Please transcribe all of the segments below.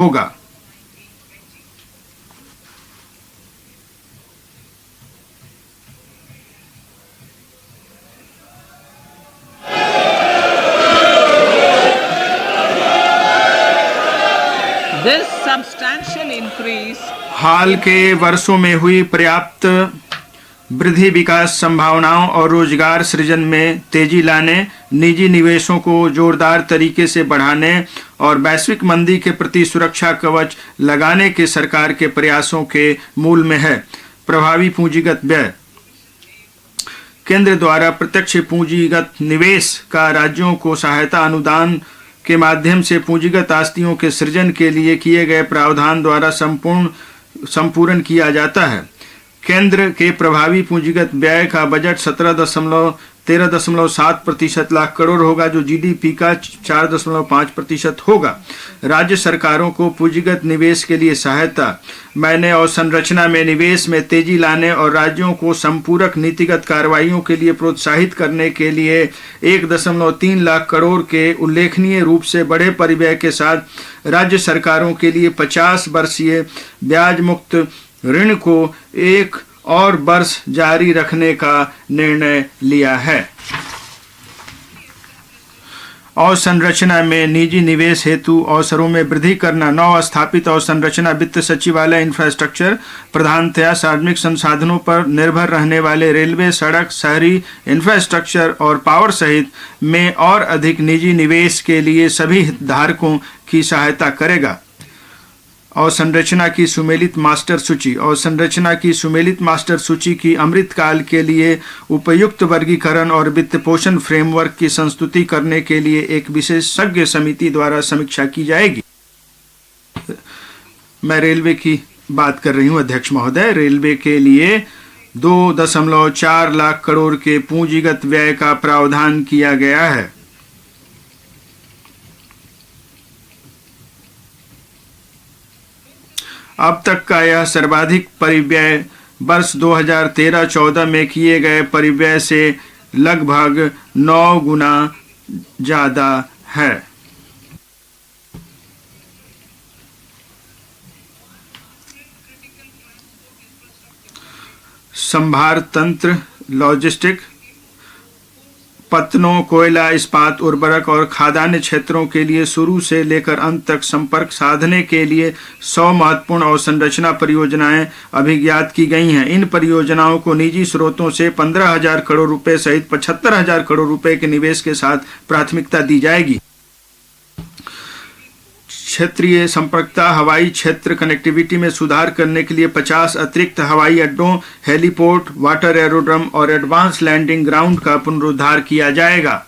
होगा। This substantial increase हाल के वर्षों में हुई पर्याप्त वृद्धि विकास संभावनाओं और रोजगार सृजन में तेजी लाने, निजी निवेशों को जोरदार तरीके से बढ़ाने और वैश्विक मंदी के प्रति सुरक्षा कवच लगाने के सरकार के प्रयासों के मूल में है। प्रभावी पूंजीगत व्यय। केंद्र द्वारा प्रत्यक्ष पूंजीगत निवेश का राज्यों को सहायता अनुदान के माध्यम से पूंजीगत आस्तियों के सृजन के लिए किए गए प्रावधान द्वारा संपूर्ण किया जाता है। केंद्र के प्रभावी पूंजीगत व्यय का बजट 13.7% लाख करोड़ होगा, जो जीडीपी का 4.5% होगा। राज्य सरकारों को पूंजीगत निवेश के लिए सहायता, मैंने और संरचना में निवेश में तेजी लाने और राज्यों को संपूरक नीतिगत कार्रवाइयों के लिए प्रोत्साहित करने के लिए 1.3 लाख करोड़ के उल्लेखनीय रूप से बड़े परिव्यय के साथ राज्य सरकारों के लिए 50 वर्षीय ब्याज मुक्त ऋण को एक और वर्ष जारी रखने का निर्णय लिया है। अवसंरचना में निजी निवेश हेतु अवसरों में वृद्धि करना। नव स्थापित अवसंरचना वित्त सचिवालय इंफ्रास्ट्रक्चर प्रधानतया सार्वजनिक संसाधनों पर निर्भर रहने वाले रेलवे, सड़क, शहरी इंफ्रास्ट्रक्चर और पावर सहित में और अधिक निजी निवेश के लिए सभी हितधारकों की सहायता करेगा। अवसंरचना की सुमेलित मास्टर सूची। अवसंरचना की सुमेलित मास्टर सूची की अमृतकाल के लिए उपयुक्त वर्गीकरण और वित्त पोषण फ्रेमवर्क की संस्तुति करने के लिए एक विशेषज्ञ समिति द्वारा समीक्षा की जाएगी। मैं रेलवे की बात कर रही हूं, अध्यक्ष महोदय। रेलवे के लिए 2.4 लाख करोड़ के पूंजीगत व्यय का प्रावधान किया गया है। अब तक का यह सर्वाधिक परिव्यय वर्ष 2013-14 में किए गए परिव्यय से लगभग 9 गुना ज्यादा है। संभार तंत्र, लॉजिस्टिक, पत्तनों, कोयला, इस्पात, उर्वरक और खाद्यान्न क्षेत्रों के लिए शुरू से लेकर अंत तक संपर्क साधने के लिए 100 महत्वपूर्ण अवसंरचना परियोजनाएं अभिज्ञात की गई हैं। इन परियोजनाओं को निजी स्रोतों से 15,000 करोड़ रुपए सहित 75,000 करोड़ रुपए के निवेश के साथ प्राथमिकता दी जाएगी। क्षेत्रीय संपर्कता। हवाई क्षेत्र कनेक्टिविटी में सुधार करने के लिए 50 अतिरिक्त हवाई अड्डों, हेलीपोर्ट, वाटर एरोड्रम और एडवांस लैंडिंग ग्राउंड का पुनरुद्धार किया जाएगा।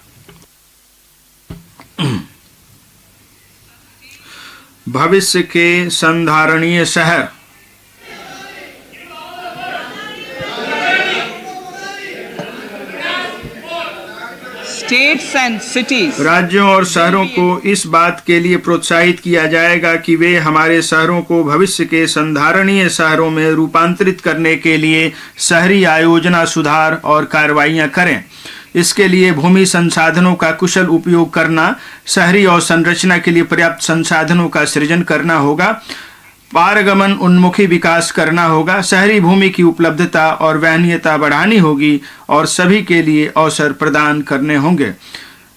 भविष्य के संधारणीय शहर। states and cities. राज्यों और शहरों को इस बात के लिए प्रोत्साहित किया जाएगा कि वे हमारे शहरों को भविष्य के संधारणीय शहरों में रूपांतरित करने के लिए शहरी आयोजना, सुधार और कार्रवाइयां करें। इसके लिए भूमि संसाधनों का कुशल उपयोग करना, शहरी अवसंरचना के लिए पर्याप्त संसाधनों का सृजन करना होगा, पारगमन उन्मुखी विकास करना होगा, शहरी भूमि की उपलब्धता और वहनीयता बढ़ानी होगी और सभी के लिए अवसर प्रदान करने होंगे।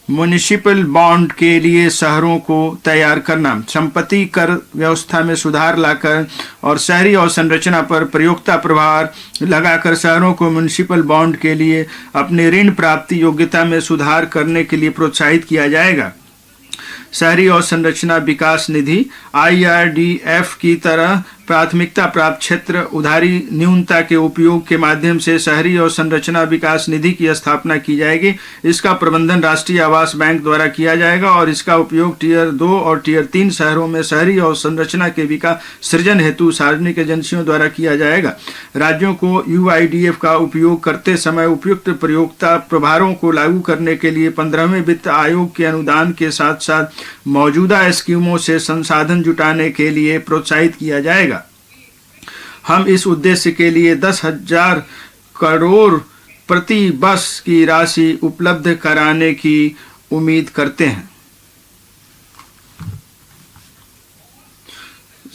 म्युनिसिपल बॉन्ड के लिए शहरों को तैयार करना, संपत्ति कर व्यवस्था में सुधार लाकर और शहरी अवसंरचना पर प्रयोक्ता प्रभार लगाकर शहरों को म्युनिसिपल बॉन्ड के लिए अपनी ऋण प्राप्ति योग्यता में सुधार करने के लिए प्रोत्साहित किया जाएगा। शहरी अवसंरचना विकास निधि IRDF की तरह प्राथमिकता प्राप्त क्षेत्र उधारी न्यूनता के उपयोग के माध्यम से शहरी अवसंरचना विकास निधि की स्थापना की जाएगी। इसका प्रबंधन राष्ट्रीय आवास बैंक द्वारा किया जाएगा और इसका उपयोग टियर 2 और टियर 3 शहरों में शहरी अवसंरचना के विकास सृजन हेतु सार्वजनिक एजेंसियों द्वारा किया जाएगा। राज्यों को UIDF का उपयोग करते समय उपयुक्त प्रयोक्ता प्रभारों को लागू करने के लिए 15वें वित्त आयोग के अनुदान के साथ साथ मौजूदा स्कीमों से संसाधन जुटाने के लिए प्रोत्साहित किया जाएगा। हम इस उद्देश्य के लिए 10,000 करोड़ प्रति वर्ष की राशि उपलब्ध कराने की उम्मीद करते हैं।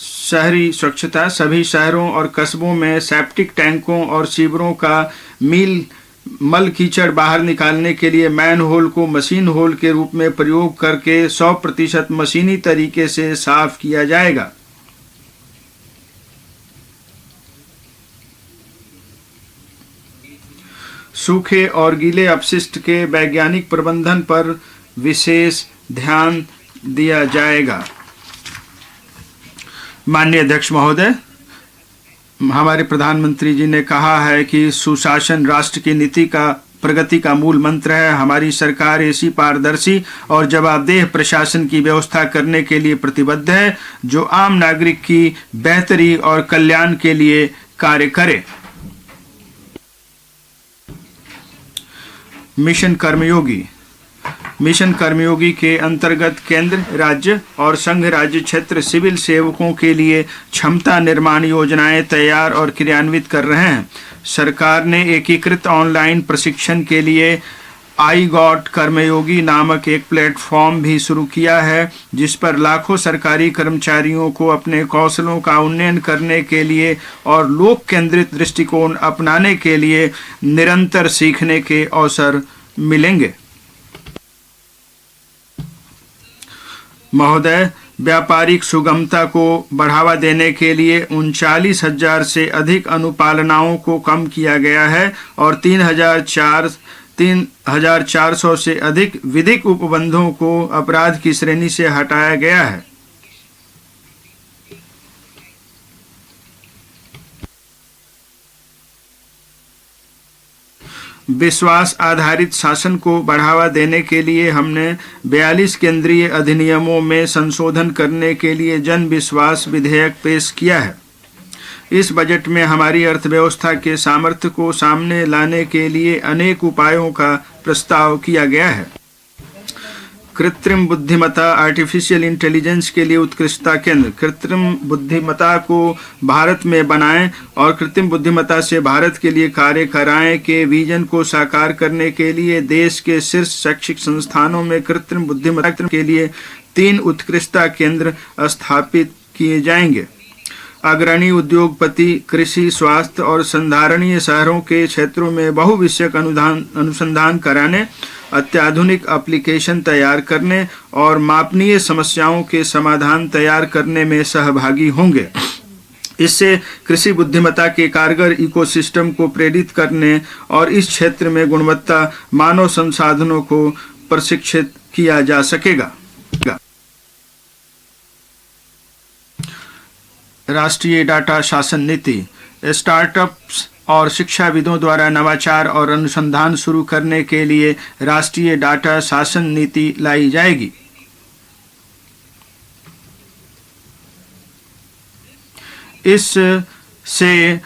शहरी स्वच्छता, सभी शहरों और कस्बों में सेप्टिक टैंकों और सीवरों का मल कीचड़ बाहर निकालने के लिए मैन होल को मशीन होल के रूप में प्रयोग करके 100% मशीनी तरीके से साफ किया जाएगा। सूखे और गीले अपशिष्ट के वैज्ञानिक प्रबंधन पर विशेष ध्यान दिया जाएगा। माननीय अध्यक्ष महोदय, हमारे प्रधानमंत्री जी ने कहा है कि सुशासन राष्ट्र की नीति का प्रगति का मूल मंत्र है। हमारी सरकार ऐसी पारदर्शी और जवाबदेह प्रशासन की व्यवस्था करने के लिए प्रतिबद्ध है जो आम नागरिक की बेहतरी और कल्याण के लिए कार्य करे। मिशन कर्मयोगी। मिशन कर्मयोगी के अंतर्गत केंद्र, राज्य और संघ राज्य क्षेत्र सिविल सेवकों के लिए क्षमता निर्माण योजनाएं तैयार और क्रियान्वित कर रहे हैं। सरकार ने एकीकृत ऑनलाइन प्रशिक्षण के लिए आई गॉट कर्मयोगी नामक एक प्लेटफॉर्म भी शुरू किया है, जिस पर लाखों सरकारी कर्मचारियों को अपने कौशलों का उन्नयन करने के लिए और लोक केंद्रित दृष्टिकोण अपनाने के लिए निरंतर सीखने के अवसर मिलेंगे। महोदय, व्यापारिक सुगमता को बढ़ावा देने के लिए 39,000 से अधिक अनुपालनाओं को कम किया गया है और 3,400 से अधिक विधिक उपबंधों को अपराध की श्रेणी से हटाया गया है। विश्वास आधारित शासन को बढ़ावा देने के लिए हमने 42 केंद्रीय अधिनियमों में संशोधन करने के लिए जन विश्वास विधेयक पेश किया है। इस बजट में हमारी अर्थव्यवस्था के सामर्थ्य को सामने लाने के लिए अनेक उपायों का प्रस्ताव किया गया है। कृत्रिम बुद्धिमत्ता आर्टिफिशियल इंटेलिजेंस के लिए उत्कृष्टता केंद्र। कृत्रिम बुद्धिमत्ता को भारत में बनाएं और कृत्रिम बुद्धिमत्ता से भारत के लिए कार्य कराएं के विजन को साकार करने के लिए देश के शीर्ष शैक्षिक संस्थानों में कृत्रिम बुद्धिमत्ता के लिए 3 उत्कृष्टता केंद्र स्थापित किए जाएंगे। अग्रणी उद्योगपति कृषि, स्वास्थ्य और संधारणीय शहरों के क्षेत्रों में बहुविषयक अनुसंधान कराने, अत्याधुनिक एप्लीकेशन तैयार करने और मापनीय समस्याओं के समाधान तैयार करने में सहभागी होंगे। इससे कृषि बुद्धिमत्ता के कारगर इकोसिस्टम को प्रेरित करने और इस क्षेत्र में गुणवत्ता मानव संसाधनों को प्रशिक्षित किया जा सकेगा। राष्ट्रीय डाटा शासन नीति। स्टार्टअप्स और शिक्षाविदों द्वारा नवाचार और अनुसंधान शुरू करने के लिए राष्ट्रीय डाटा शासन नीति लाई जाएगी। इससे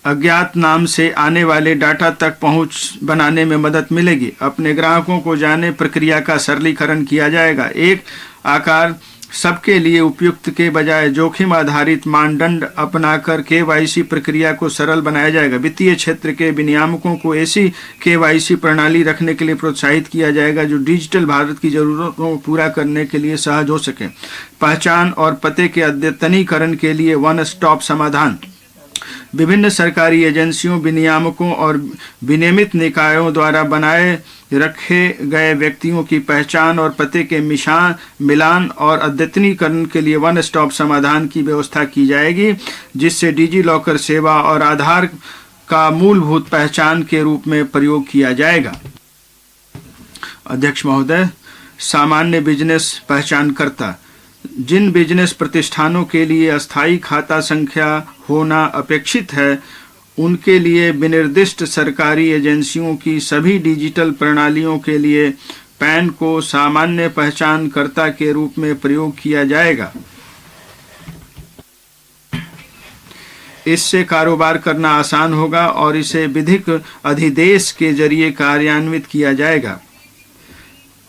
अज्ञात नाम से आने वाले डाटा तक पहुंच बनाने में मदद मिलेगी। अपने ग्राहकों को जाने प्रक्रिया का सरलीकरण किया जाएगा। एक आकार सबके लिए उपयुक्त के बजाय जोखिम आधारित मानदंड अपनाकर केवाईसी प्रक्रिया को सरल बनाया जाएगा। वित्तीय क्षेत्र के विनियामकों को ऐसी केवाईसी प्रणाली रखने के लिए प्रोत्साहित किया जाएगा जो डिजिटल भारत की जरूरतों को पूरा करने के लिए सहज हो सके। पहचान और पते के अद्यतनीकरण के लिए वन स्टॉप समाधान। विभिन्न सरकारी एजेंसियों, विनियामकों और विनियमित निकायों द्वारा बनाए रखे गए व्यक्तियों की पहचान और पते के मिलान और अद्यतनीकरण के लिए वन स्टॉप समाधान की व्यवस्था की जाएगी, जिससे डिजी लॉकर सेवा और आधार का मूलभूत पहचान के रूप में प्रयोग किया जाएगा। अध्यक्ष महोदय, सामान्य बिजनेस पहचानकर्ता। जिन बिजनेस प्रतिष्ठानों के लिए अस्थायी खाता संख्या होना अपेक्षित है, उनके लिए विनिर्दिष्ट सरकारी एजेंसियों की सभी डिजिटल प्रणालियों के लिए पैन को सामान्य पहचानकर्ता के रूप में प्रयोग किया जाएगा। इससे कारोबार करना आसान होगा और इसे विधिक अधिदेश के जरिए कार्यान्वित किया जाएगा।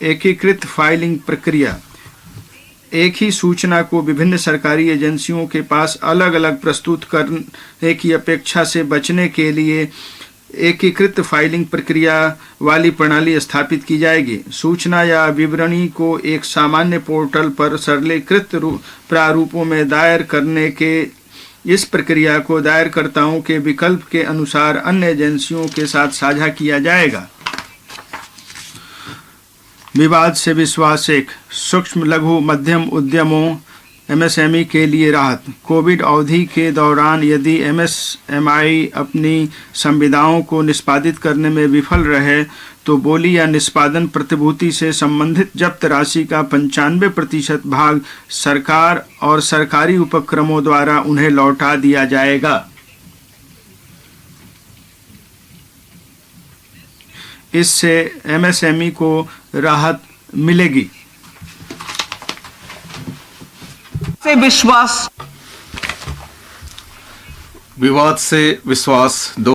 एकीकृत फाइलिंग प्रक्रिया। एक ही सूचना को विभिन्न सरकारी एजेंसियों के पास अलग अलग प्रस्तुत करने की अपेक्षा से बचने के लिए एकीकृत फाइलिंग प्रक्रिया वाली प्रणाली स्थापित की जाएगी। सूचना या विवरणी को एक सामान्य पोर्टल पर सरलीकृत प्रारूपों में दायर करने के इस प्रक्रिया को दायरकर्ताओं के विकल्प के अनुसार अन्य एजेंसियों के साथ साझा किया जाएगा। विवाद से विश्वास 1, सूक्ष्म लघु मध्यम उद्यमों एमएसएमई के लिए राहत। कोविड अवधि के दौरान यदि एमएसएमई अपनी संविदाओं को निष्पादित करने में विफल रहे तो बोली या निष्पादन प्रतिभूति से संबंधित जब्त राशि का 95% भाग सरकार और सरकारी उपक्रमों द्वारा उन्हें लौटा दिया जाएगा। इससे एमएसएमई को राहत मिलेगी। से विश्वास। विवाद से विश्वास 2।